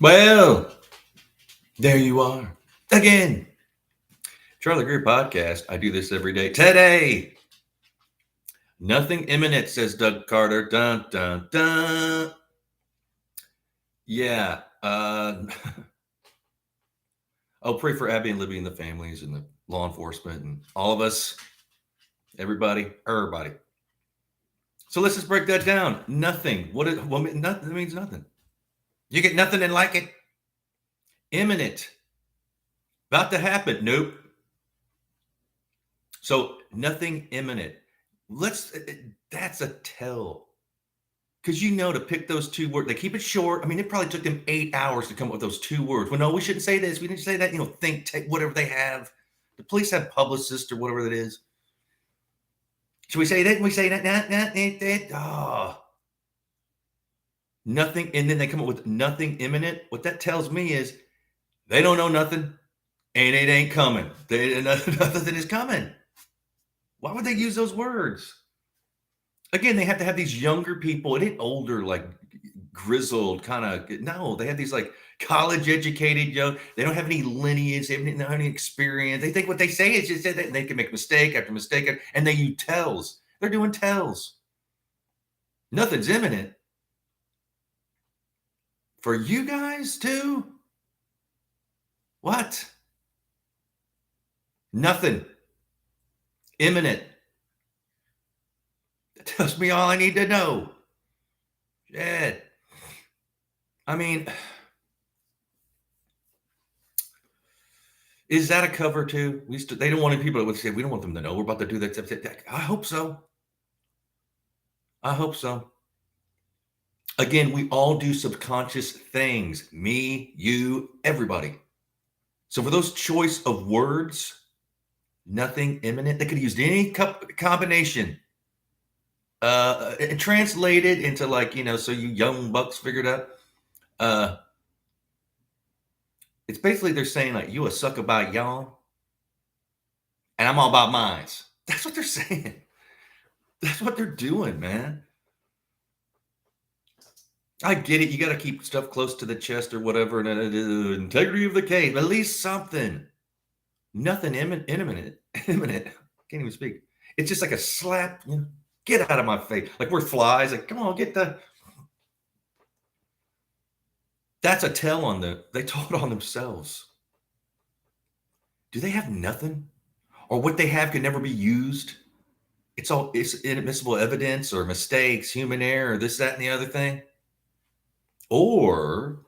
Well, there you are again. Charlie Greer podcast. I do this every day. Today, nothing imminent, says Doug Carter. Dun dun dun. Yeah. I'll pray for Abby and Libby and the families and the law enforcement and all of us, everybody. So let's just break that down. Nothing. Nothing? That means nothing. You get nothing and like it. Imminent. About to happen. Nope. So nothing imminent. That's a tell. Because to pick those two words, they keep it short. I mean, it probably took them 8 hours to come up with those two words. Well, no, we shouldn't say this. We didn't say that. Take whatever they have. The police have publicists or whatever that is. Should we say that? And we say that. Oh, nothing. And then they come up with nothing imminent. What that tells me is they don't know nothing and it ain't coming. Nothing is coming. Why would they use those words? Again, they have to have these younger people. It ain't older, like grizzled kind of. No, they have these like college educated young. They don't have any lineage. They don't have any experience. They think what they say is just that they can make mistake after mistake, and they use tells. They're doing tells. Nothing's imminent for you guys too. What? Nothing imminent. That tells me all I need to know. Shit. I mean, is that a cover too? They don't want people to say, we don't want them to know we're about to do that. I hope so. Again, we all do subconscious things. Me, you, everybody. So for those choice of words, nothing imminent. They could have used any combination. Translated into so you young bucks figured out. It's basically they're saying like you a sucker about y'all, and I'm all about mine. That's what they're saying. That's what they're doing, man. I get it. You got to keep stuff close to the chest or whatever, and integrity of the case. At least something. Nothing imminent. Can't even speak. It's just like a slap. Get out of my face. Like we're flies. Like, come on, get the. That's a tell on them. They told on themselves. Do they have nothing? Or what they have can never be used? It's inadmissible evidence or mistakes, human error, this, that, and the other thing? Or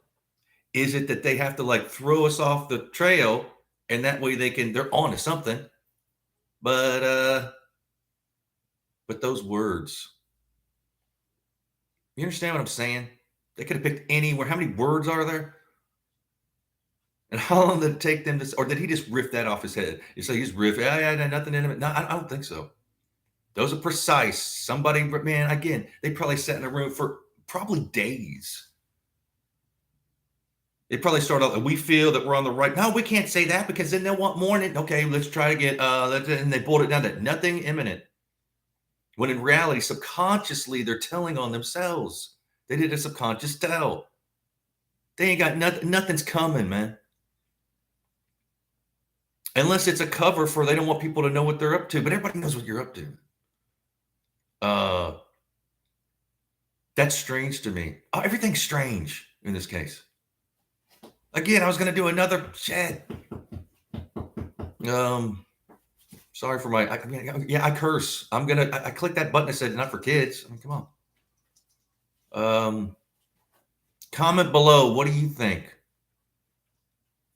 is it that they have to like throw us off the trail and that way they're on to something? But those words, you understand what I'm saying? They could have picked anywhere. How many words are there? And how long did it take them to, or did he just riff that off his head? You say he's riff, yeah, nothing in it. No, I don't think so. Those are precise. Somebody, man, again, they probably sat in a room for probably days. They probably start out, we feel that we're on the right. No, we can't say that because then they'll want more. Okay, let's try again. And they boiled it down to nothing imminent. When in reality, subconsciously, they're telling on themselves. They did a subconscious tell. They ain't got nothing. Nothing's coming, man. Unless it's a cover for they don't want people to know what they're up to. But everybody knows what you're up to. That's strange to me. Oh, everything's strange in this case. Again, I was going to do another shit. Sorry for I curse. I clicked that button that said not for kids. I mean, come on. Comment below. What do you think?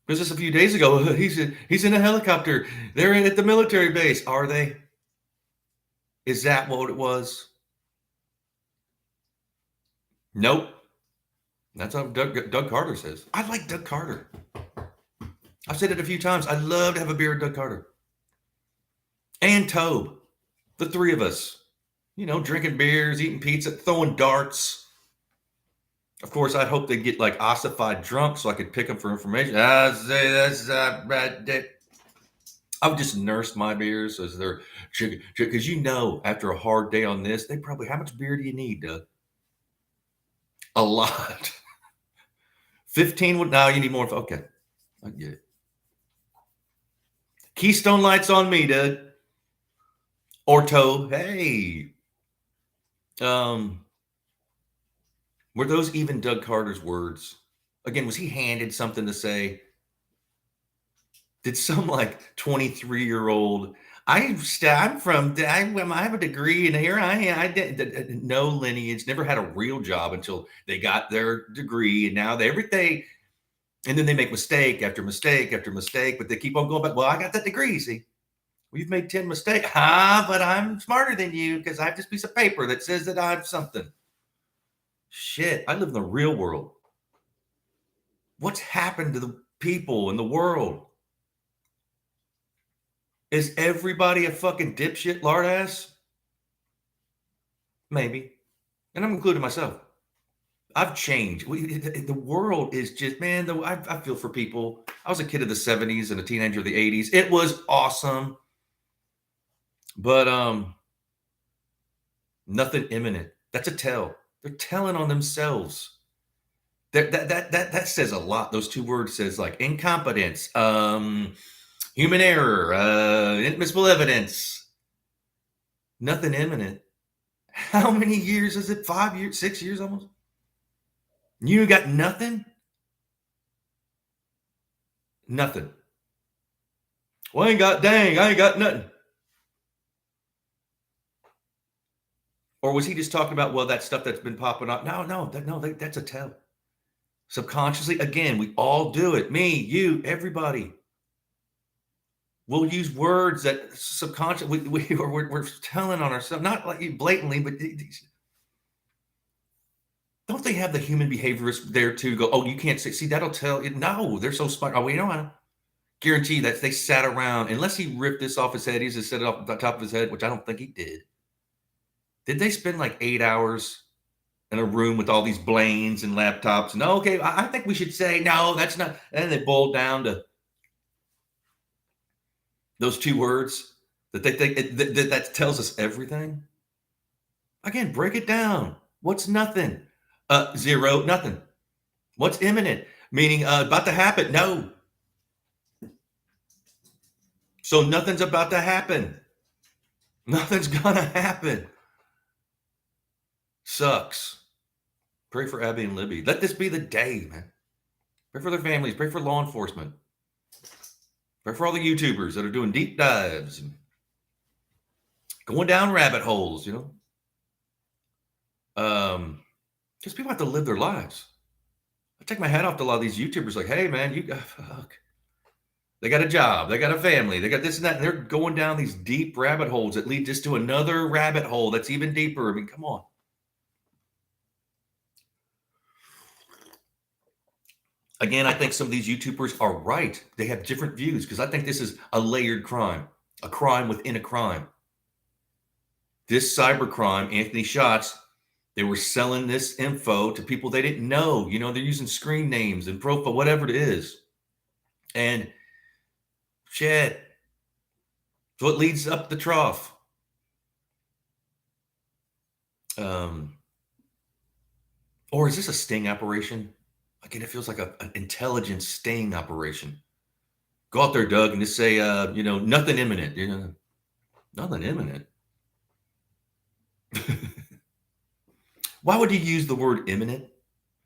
Because just a few days ago, he's in a helicopter. They're at the military base. Are they? Is that what it was? Nope. That's what Doug Carter says. I like Doug Carter. I've said it a few times. I'd love to have a beer with Doug Carter. And Tobe. The three of us. Drinking beers, eating pizza, throwing darts. Of course, I'd hope they get like ossified drunk so I could pick them for information. I would just nurse my beers as they're because after a hard day on this, they probably how much beer do you need, Doug? A lot. 15 would, now you need more. Okay. I get it. Keystone Lights on me, dude. Orto. Hey. Were those even Doug Carter's words? Again, was he handed something to say? Did some like 23-year-old? I'm from. I have a degree, and here I am. I did no lineage. Never had a real job until they got their degree, and now everything. And then they make mistake after mistake after mistake, but they keep on going back. Well, I got that degree. See, we've made 10 mistakes. But I'm smarter than you because I have this piece of paper that says that I have something. Shit, I live in the real world. What's happened to the people in the world? Is everybody a fucking dipshit lard ass? Maybe. And I'm including myself. I've changed. The world is just, man, I feel for people. I was a kid of the 70s and a teenager of the 80s. It was awesome. But nothing imminent. That's a tell. They're telling on themselves. That says a lot. Those two words says like incompetence, human error, inadmissible evidence. Nothing imminent. How many years is it? 5 years, 6 years almost? You got nothing? Nothing. Well, I ain't got nothing. Or was he just talking about, well, that stuff that's been popping up? No, that's a tell. Subconsciously, again, we all do it. Me, you, everybody. We'll use words that subconsciously we're telling on ourselves, not like blatantly, but don't they have the human behaviorists there too? Go, oh, you can't see, that'll tell you. No, they're so smart. Oh, you know, I guarantee that they sat around, unless he ripped this off his head, he's just set it off the top of his head, which I don't think he did. Did they spend like 8 hours in a room with all these Blaines and laptops? No, okay, I think we should say, no, that's not. And they boiled down to those two words that they think that tells us everything. Again, break it down. What's nothing? Zero, nothing. What's imminent? Meaning about to happen? No. So nothing's about to happen. Nothing's gonna happen. Sucks. Pray for Abby and Libby. Let this be the day, man. Pray for their families. Pray for law enforcement. Pray for all the YouTubers that are doing deep dives and going down rabbit holes, you know. Because people have to live their lives. I take my hat off to a lot of these YouTubers. Like, hey, man, fuck. They got a job. They got a family. They got this and that. And they're going down these deep rabbit holes that lead just to another rabbit hole that's even deeper. I mean, come on. Again, I think some of these YouTubers are right. They have different views because I think this is a layered crime, a crime within a crime. This cyber crime, Anthony Shots, they were selling this info to people they didn't know. You know, they're using screen names and profile, whatever it is. And shit. So it leads up the trough. Or is this a sting operation? Again, it feels like an intelligence sting operation. Go out there, Doug, and just say, you know, nothing imminent. You know, nothing imminent. Why would you use the word imminent?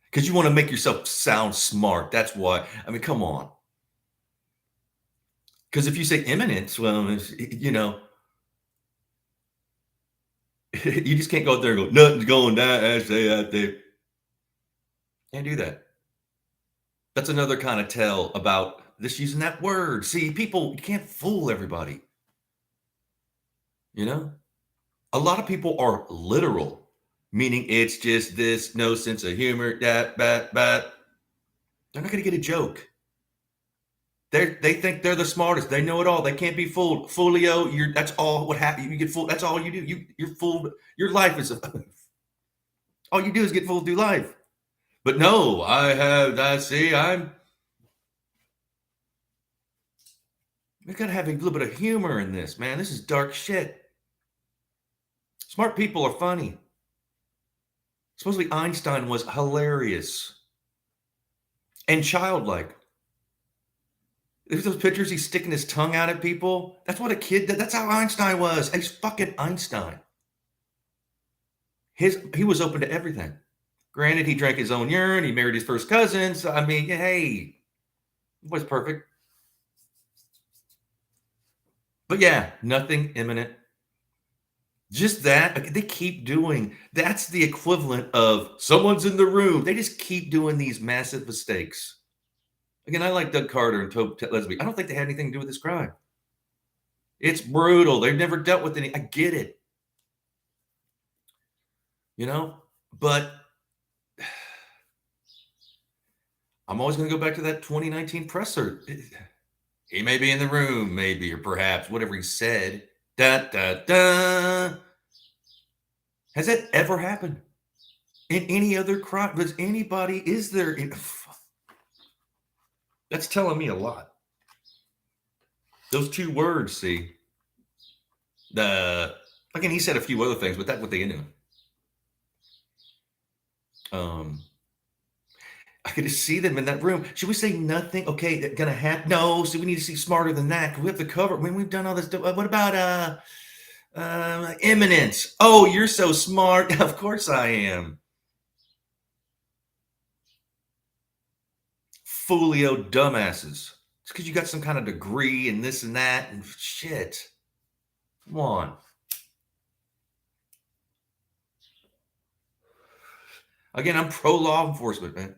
Because you want to make yourself sound smart. That's why. I mean, come on. Because if you say imminent, well, you know, you just can't go out there and go, nothing's going down, I say out there. Can't do that. That's another kind of tell about this using that word. See, people, you can't fool everybody. You know? A lot of people are literal, meaning it's just this, no sense of humor, that. They're not going to get a joke. They think they're the smartest. They know it all. They can't be fooled. Foolio, that's all what happens. You get fooled. That's all you do. You're fooled. Your life is all you do is get fooled through life. But no, we got to have a little bit of humor in this, man. This is dark shit. Smart people are funny. Supposedly Einstein was hilarious. and childlike. There's those pictures he's sticking his tongue out at people. That's what a kid did. That's how Einstein was. He's fucking Einstein. He was open to everything. Granted, he drank his own urine. He married his first cousin. So, I mean, hey, it was perfect. But yeah, nothing imminent. Just that. They keep doing. That's the equivalent of someone's in the room. They just keep doing these massive mistakes. Again, I like Doug Carter and Tobe Leslie. I don't think they had anything to do with this crime. It's brutal. They've never dealt with any. I get it. But I'm always going to go back to that 2019 presser. He may be in the room, maybe, or perhaps, whatever he said. Da, da, da. Has that ever happened in any other crime? Is there? That's telling me a lot. Those two words, see. Again, he said a few other things, but that's what they ended on. I could just see them in that room. Should we say nothing? Okay, that's gonna happen. No, so we need to see smarter than that. We have to cover. When we've done all this, what about Imminent? Oh, you're so smart. Of course I am. Folio dumbasses. It's because you got some kind of degree and this and that and shit. Come on. Again, I'm pro law enforcement, man.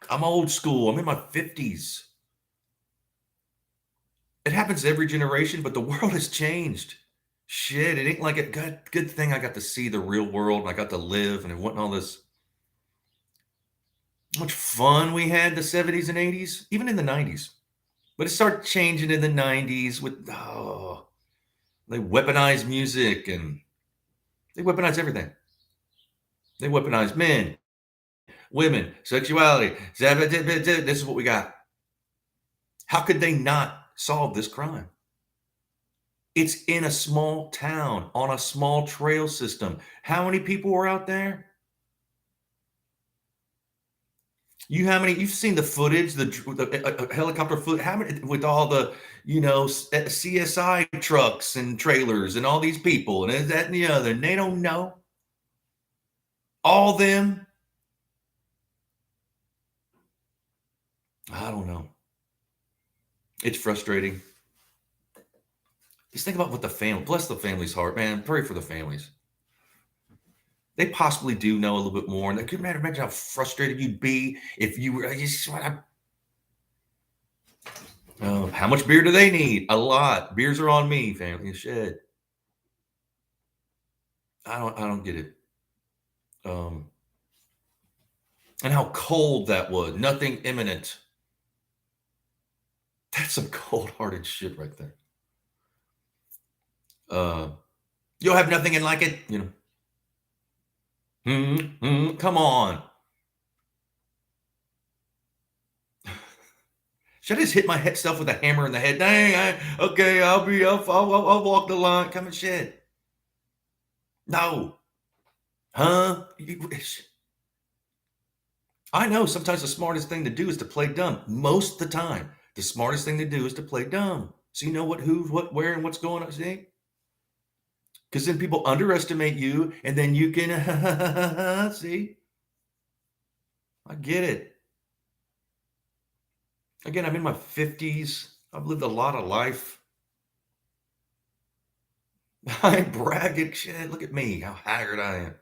I'm old school. I'm in my 50s. It happens every generation, but the world has changed. Shit, it ain't like a good thing I got to see the real world and I got to live and it wasn't all this. How much fun we had the 70s and 80s, even in the 90s. But it started changing in the 90s with, they weaponized music and they weaponized everything. They weaponized men, women, sexuality. This is what we got. How could they not solve this crime? It's in a small town on a small trail system. How many people were out there? You've seen the footage, the helicopter footage, how many, with all the, CSI trucks and trailers and all these people and that and the other, and they don't know. All them. I don't know. It's frustrating. Just think about what the family, bless the family's heart, man. Pray for the families. They possibly do know a little bit more. And I couldn't imagine how frustrated you'd be if you were just, how much beer do they need? A lot. Beers are on me, family. Shit. I don't get it. And how cold that was. Nothing imminent. That's some cold-hearted shit right there. You'll have nothing in like it, come on. Should I just hit myself with a hammer in the head? Dang, okay, I'll walk the line. Come and shit. No. Huh? I know sometimes the smartest thing to do is to play dumb. Most of the time, the smartest thing to do is to play dumb. So you know what, who, what, where, and what's going on, see? Because then people underestimate you, and then you can, see? I get it. Again, I'm in my 50s. I've lived a lot of life. I ain't bragging. Shit, look at me, how haggard I am.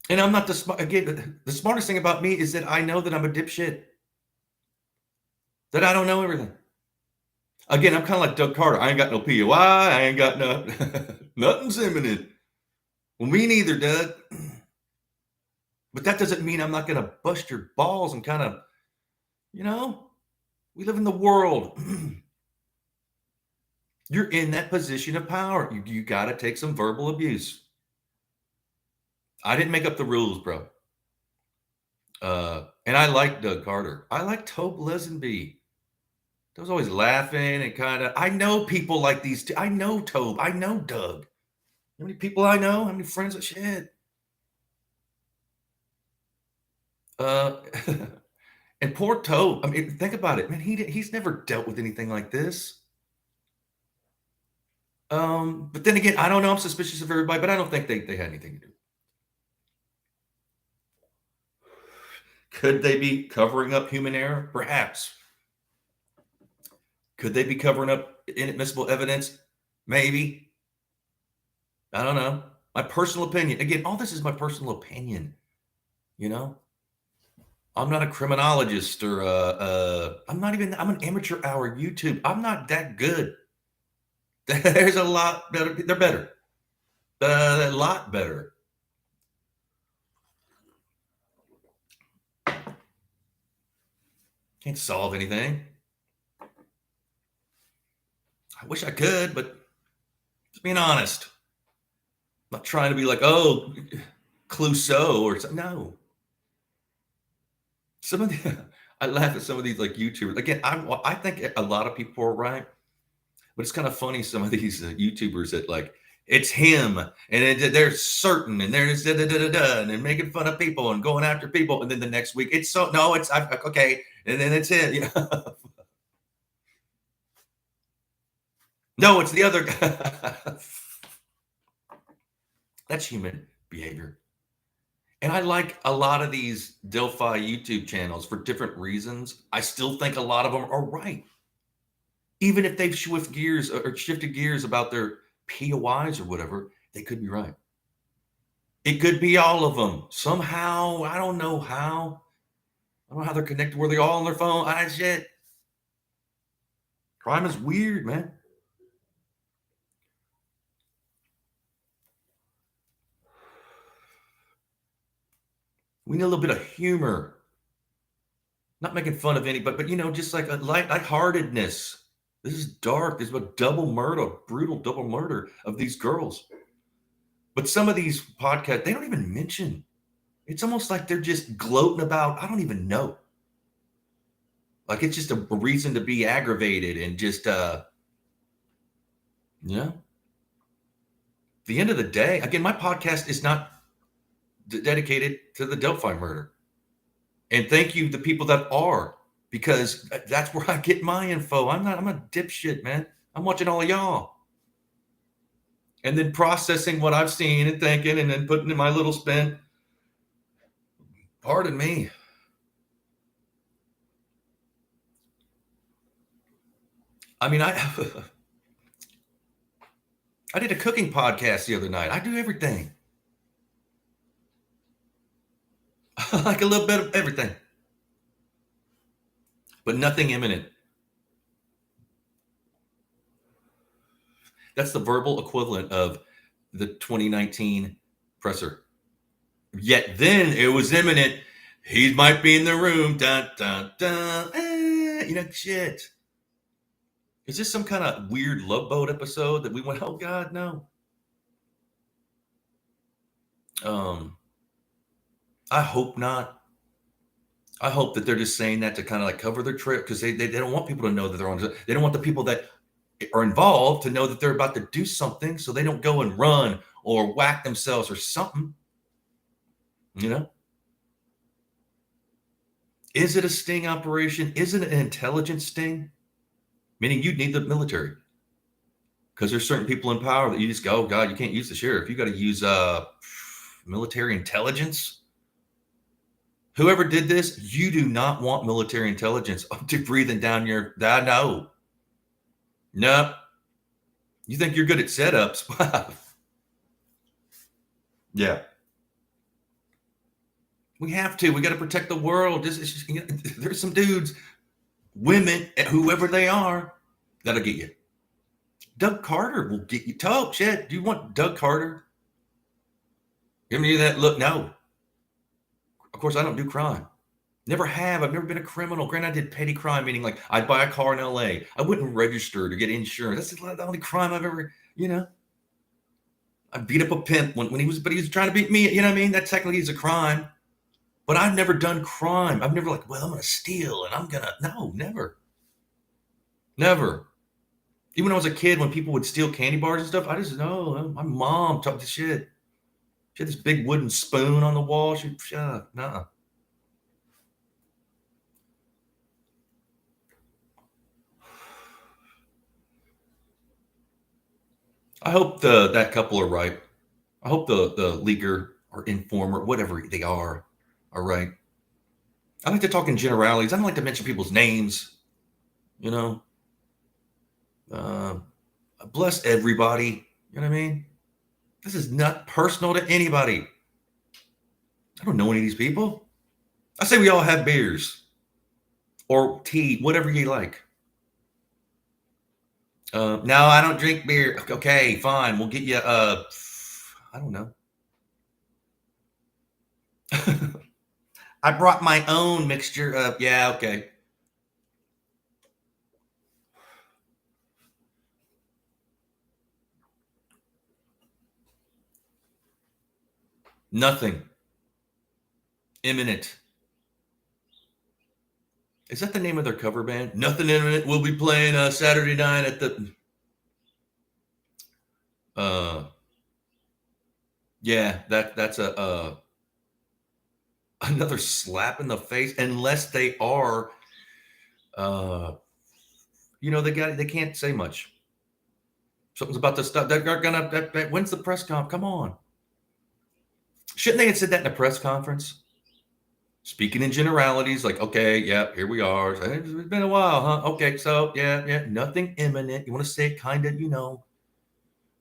And I'm not the smart. Again, the smartest thing about me is that I know that I'm a dipshit. That I don't know everything. Again, I'm kind of like Doug Carter. I ain't got no POI. I ain't got no nothing's imminent. Well, me neither, Doug. But that doesn't mean I'm not going to bust your balls and kind of, we live in the world. You're in that position of power. You got to take some verbal abuse. I didn't make up the rules, bro. And I like Doug Carter. I like Tobe Lesenby. I was always laughing and kind of, I know people like these two. I know Tobe. I know Doug. How many people I know? How many friends? Shit. Uh, and poor Toad. I mean, think about it, man. He's never dealt with anything like this. But then again, I don't know. I'm suspicious of everybody, but I don't think they had anything to do. Could they be covering up human error? Perhaps. Could they be covering up inadmissible evidence? Maybe. I don't know. My personal opinion. Again, all this is my personal opinion. You know, I'm not a criminologist or I'm not even. I'm an amateur hour YouTube. I'm not that good. There's a lot better. They're better. A lot better. Can't solve anything. I wish I could, but just being honest. I'm not trying to be like, oh, Clouseau or something. No. Some of the I laugh at some of these like YouTubers. Again, I think a lot of people are right, but it's kind of funny some of these YouTubers that like it's him and they're certain and they're just da, da, da, da, da, and they're making fun of people and going after people, and then the next week it's so no, it's okay, and then it's it. You know? No, it's the other guy. That's human behavior. And I like a lot of these Delphi YouTube channels for different reasons. I still think a lot of them are right. Even if they've shifted gears about their POIs or whatever, they could be right. It could be all of them. Somehow, I don't know how. I don't know how they're connected. Were they all on their phone? Shit. Crime is weird, man. We need a little bit of humor. Not making fun of anybody, but just like a lightheartedness. This is dark. There's a double murder, brutal double murder of these girls. But some of these podcasts, they don't even mention. It's almost like they're just gloating about, I don't even know. Like it's just a reason to be aggravated and just, yeah. The end of the day, again, my podcast is not dedicated to the Delphi murder. And thank you to people that are, because that's where I get my info. I'm a dipshit, man. I'm watching all of y'all. And then processing what I've seen and thinking and then putting in my little spin. Pardon me. I mean, I did a cooking podcast the other night. I do everything. Like a little bit of everything. But nothing imminent. That's the verbal equivalent of the 2019 presser. Yet then it was imminent. He might be in the room. Dun, dun, dun. Shit. Is this some kind of weird Love Boat episode that we went, oh God, no. I hope not. I hope that they're just saying that to kind of like cover their trail, because they don't want people to know that they're on. They don't want the people that are involved to know that they're about to do something, so they don't go and run or whack themselves or something. Is it a sting operation? Is it an intelligence sting? Meaning you'd need the military, because there's certain people in power that you just go, oh God, you can't use the sheriff. You got to use military intelligence. Whoever did this, you do not want military intelligence to breathing down your. No. You think you're good at setups? Yeah. We have to. We got to protect the world. There's some dudes, women, whoever they are, that'll get you. Doug Carter will get you. Talk shit. Do you want Doug Carter? Give me that look. No. Of course, I don't do crime. Never have. I've never been a criminal. Granted, I did petty crime, meaning like I'd buy a car in LA. I wouldn't register to get insurance. That's the only crime I've ever, I beat up a pimp when he was trying to beat me. You know what I mean? That technically is a crime. But I've never done crime. I've never I'm going to steal and no, never. Never. Even when I was a kid, when people would steal candy bars and stuff, I just know my mom talked to shit. She had this big wooden spoon on the wall. Nah. I hope that couple are right. I hope the leaker or informer, whatever they are right. I like to talk in generalities. I don't like to mention people's names. You know, uh, bless everybody. You know what I mean? This is not personal to anybody. I don't know any of these people. I say we all have beers or tea, whatever you like. No, I don't drink beer. Okay, fine. We'll get you. I don't know. I brought my own mixture of. Yeah, okay. Nothing. Imminent. Is that the name of their cover band? Nothing Imminent. We'll be playing Saturday night at the. Uh, yeah, that's a another slap in the face. Unless they are, uh, they can't say much. Something's about to stop. They're gonna. When's the press conf? Come on. Shouldn't they have said that in a press conference? Speaking in generalities, like, okay, yeah, here we are. It's been a while, huh? Okay, so yeah, nothing imminent. You want to say it kind of, you don't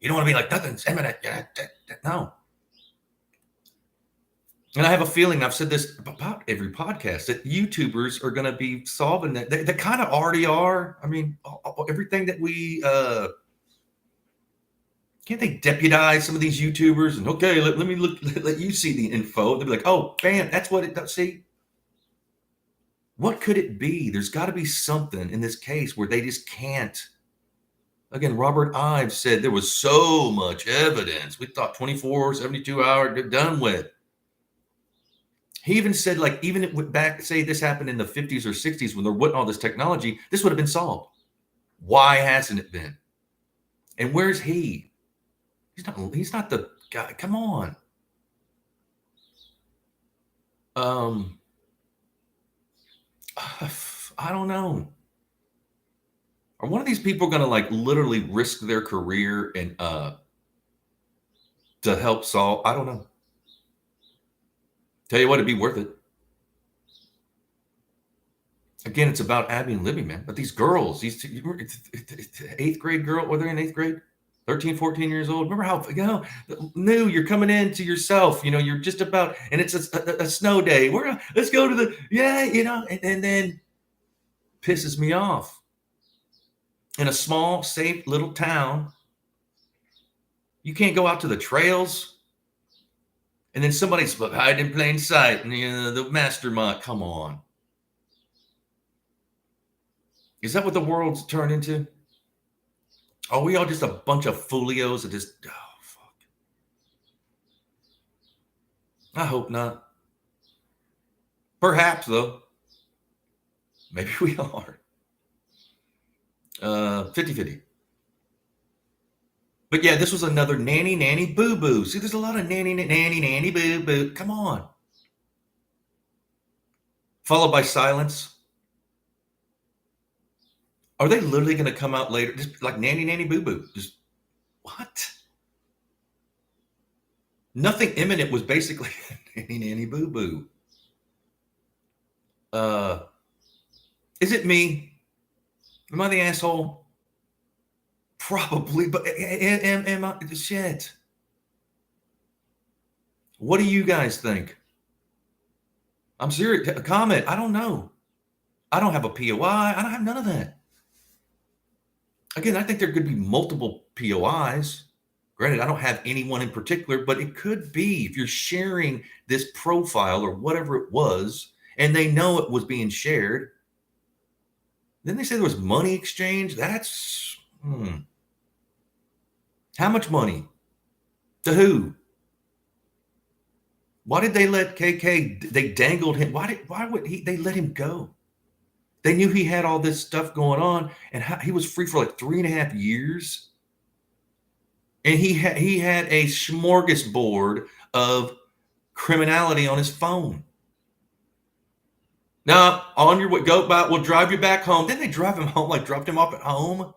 want to be like nothing's imminent. Yeah, no. And I have a feeling I've said this about every podcast that YouTubers are going to be solving that. They kind of already are. I mean, everything that we can't they deputize some of these YouTubers and okay, let me let you see the info. They'll be like, oh, bam, that's what it does. See, what could it be? There's got to be something in this case where they just can't. Again, Robert Ives said there was so much evidence. We thought 24, 72 hours, they're done with. He even said, like, even if back, say this happened in the 50s or 60s when there wasn't all this technology, this would have been solved. Why hasn't it been? And where's he? He's not the guy. Come on. I don't know. Are one of these people going to like literally risk their career and to help solve? I don't know. Tell you what, it'd be worth it. Again, it's about Abby and Libby, man. But these girls, these eighth grade girl, were they in eighth grade? 13, 14 years old. Remember how, new, you're coming into yourself, you're just about, and it's a snow day. Let's go to the, and then pisses me off. In a small, safe little town, you can't go out to the trails. And then somebody's hiding in plain sight. And the mastermind, come on. Is that what the world's turned into? Are we all just a bunch of folios that just, oh, fuck. I hope not. Perhaps, though. Maybe we are. 50-50. But yeah, this was another nanny, boo-boo. See, there's a lot of nanny, boo-boo. Come on. Followed by silence. Are they literally going to come out later? Just like nanny, boo-boo. Just, what? Nothing Imminent was basically nanny, boo-boo. Is it me? Am I the asshole? Probably, but am I? Shit. What do you guys think? I'm serious. Comment. I don't know. I don't have a POI. I don't have none of that. Again, I think there could be multiple POIs. Granted, I don't have anyone in particular, but it could be if you're sharing this profile or whatever it was, and they know it was being shared. Then they say there was money exchange. That's How much money? To who? Why did they let KK? They dangled him. Why would they let him go? They knew he had all this stuff going on, and he was free for like 3.5 years. And he had a smorgasbord of criminality on his phone. Now, on your way, go back. We'll drive you back home. Didn't they drive him home? Like dropped him off at home?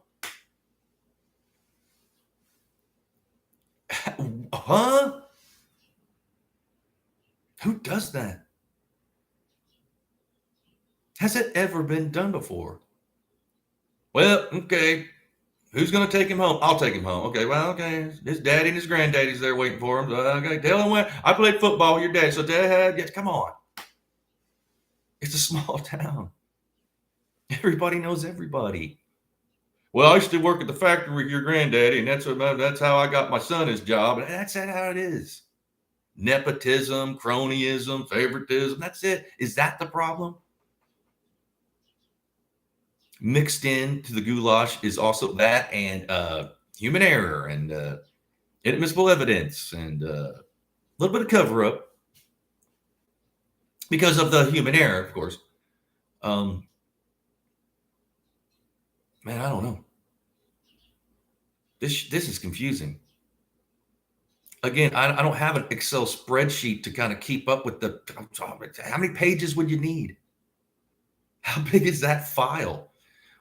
Huh? Who does that? Has it ever been done before? Well, okay. Who's going to take him home? I'll take him home. Okay, well, okay. His daddy and his granddaddy's there waiting for him. So, okay, tell him when I played football with your dad. So, Dad, yes, come on. It's a small town. Everybody knows everybody. Well, I used to work at the factory with your granddaddy, and that's how I got my son his job. And that's how it is. Nepotism, cronyism, favoritism. That's it. Is that the problem? Mixed into the goulash is also that and human error and inadmissible evidence and a little bit of cover up because of the human error, of course. Man, I don't know. This is confusing. Again, I don't have an Excel spreadsheet to kind of keep up with the. How many pages would you need? How big is that file?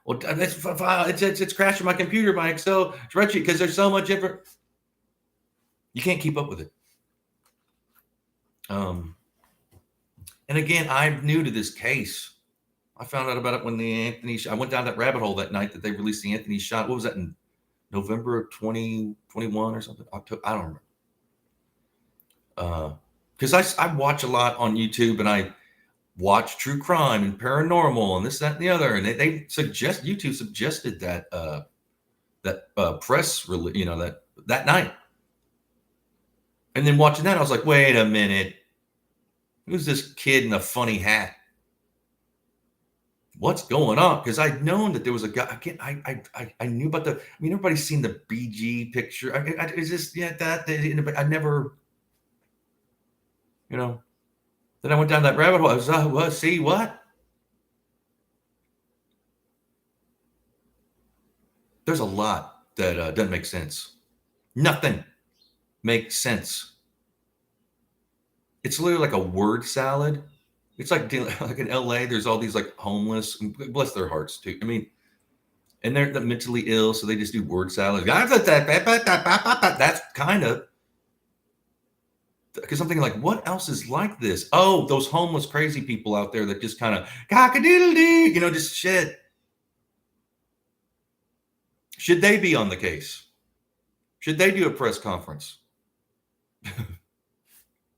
Well, that's file. It's crashing my computer, my Excel spreadsheet, because there's so much different. You can't keep up with it. And again, I'm new to this case. I found out about it when the Anthony. I went down that rabbit hole that night that they released the Anthony shot. What was that in November of 2021 or something? October. I don't remember. Because I watch a lot on YouTube and I watch true crime and paranormal and this, that, and the other. And they suggest YouTube suggested that press release, that night. And then watching that, I was like, wait a minute. Who's this kid in a funny hat? What's going on? Because I'd known that there was a guy. I knew about the. I mean, everybody's seen the BG picture. Is this that? I never. Then I went down that rabbit hole. I was see what? There's a lot that doesn't make sense. Nothing makes sense. It's literally like a word salad. It's like in LA, there's all these like homeless, bless their hearts too. I mean, and they're mentally ill, so they just do word salad. That's kind of because I'm thinking like, what else is like this? Oh, those homeless crazy people out there that just kind of cock-a-doodle-doo, just shit. Should they be on the case? Should they do a press conference?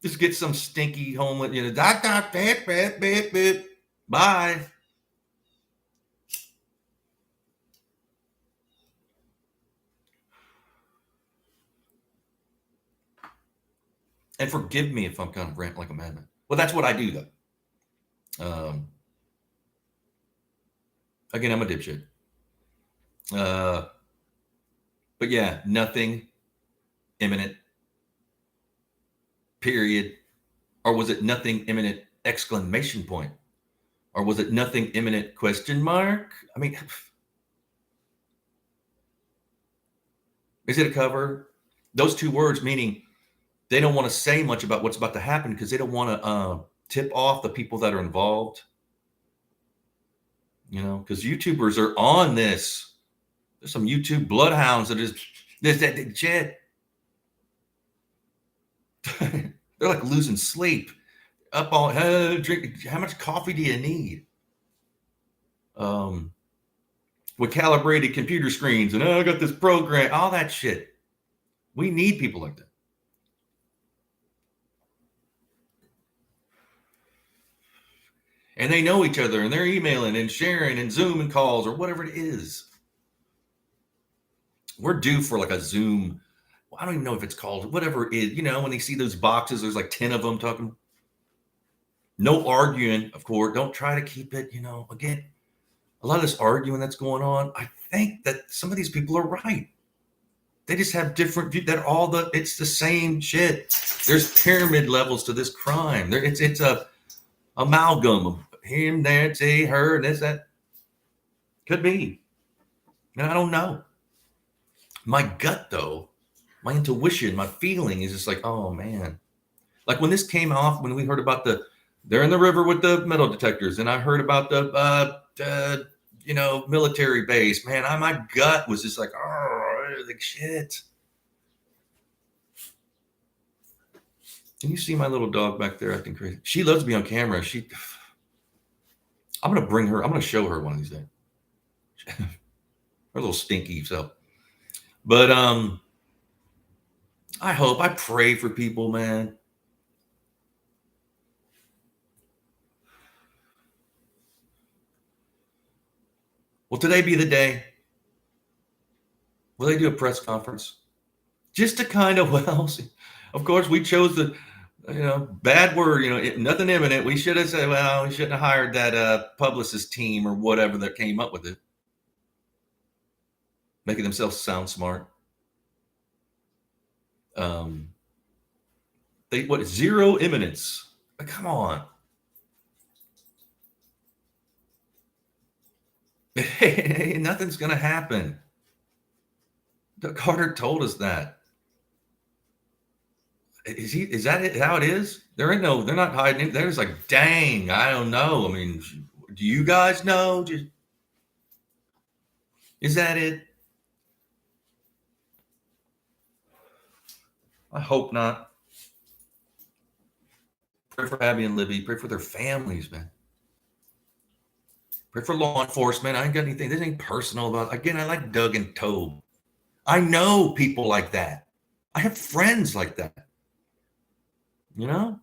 Just get some stinky homeless, bye. And forgive me if I'm kind of ranting like a madman. Well, that's what I do, though. Again, I'm a dipshit. But yeah, nothing imminent, period. Or was it nothing imminent, exclamation point? Or was it nothing imminent, question mark? I mean, is it a cover? Those two words meaning they don't want to say much about what's about to happen because they don't want to tip off the people that are involved. Because YouTubers are on this. There's some YouTube bloodhounds that is that shit. They're like losing sleep. Up all drink. How much coffee do you need? With calibrated computer screens and I got this program, all that shit. We need people like that. And they know each other and they're emailing and sharing and Zoom calls or whatever it is. We're due for like a Zoom. Well, I don't even know if it's called whatever it is. When they see those boxes, there's like 10 of them talking. No arguing, of course. Don't try to keep it, again, a lot of this arguing that's going on. I think that some of these people are right. They just have different views. It's the same shit. There's pyramid levels to this crime. It's a amalgam of him, that, say, her, this, that. Could be. And I don't know. My gut, though, my intuition, my feeling is just like, oh, man. Like when this came off, when we heard about they're in the river with the metal detectors, and I heard about the military base. Man, my gut was just like, oh, like shit. Can you see my little dog back there acting crazy? She loves to be on camera. I'm gonna bring her. I'm gonna show her one of these days. Her little stinky self. But I pray for people, man. Will today be the day? Will they do a press conference? Just to kind of, well, of course, we chose the, bad word, nothing imminent. We should have said, well, we shouldn't have hired that publicist team or whatever that came up with it, making themselves sound smart. Zero imminence? Come on. Nothing's going to happen. Carter told us that. Is that it, how it is? They're not hiding it. They're just like, dang, I don't know. I mean, do you guys know? Is that it? I hope not. Pray for Abby and Libby. Pray for their families, man. Pray for law enforcement. I ain't got anything. This ain't personal about. Again, I like Doug and Tobe. I know people like that. I have friends like that. You know?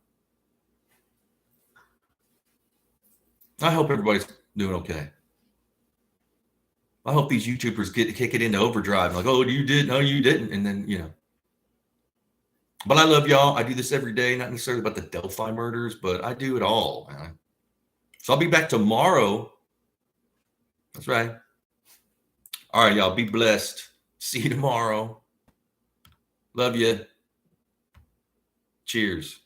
I hope everybody's doing okay. I hope these YouTubers kick it into overdrive. Like, oh, you did. No, you didn't. And then, But I love y'all. I do this every day. Not necessarily about the Delphi murders, but I do it all, man. So I'll be back tomorrow. That's right. All right, y'all. Be blessed. See you tomorrow. Love you. Cheers.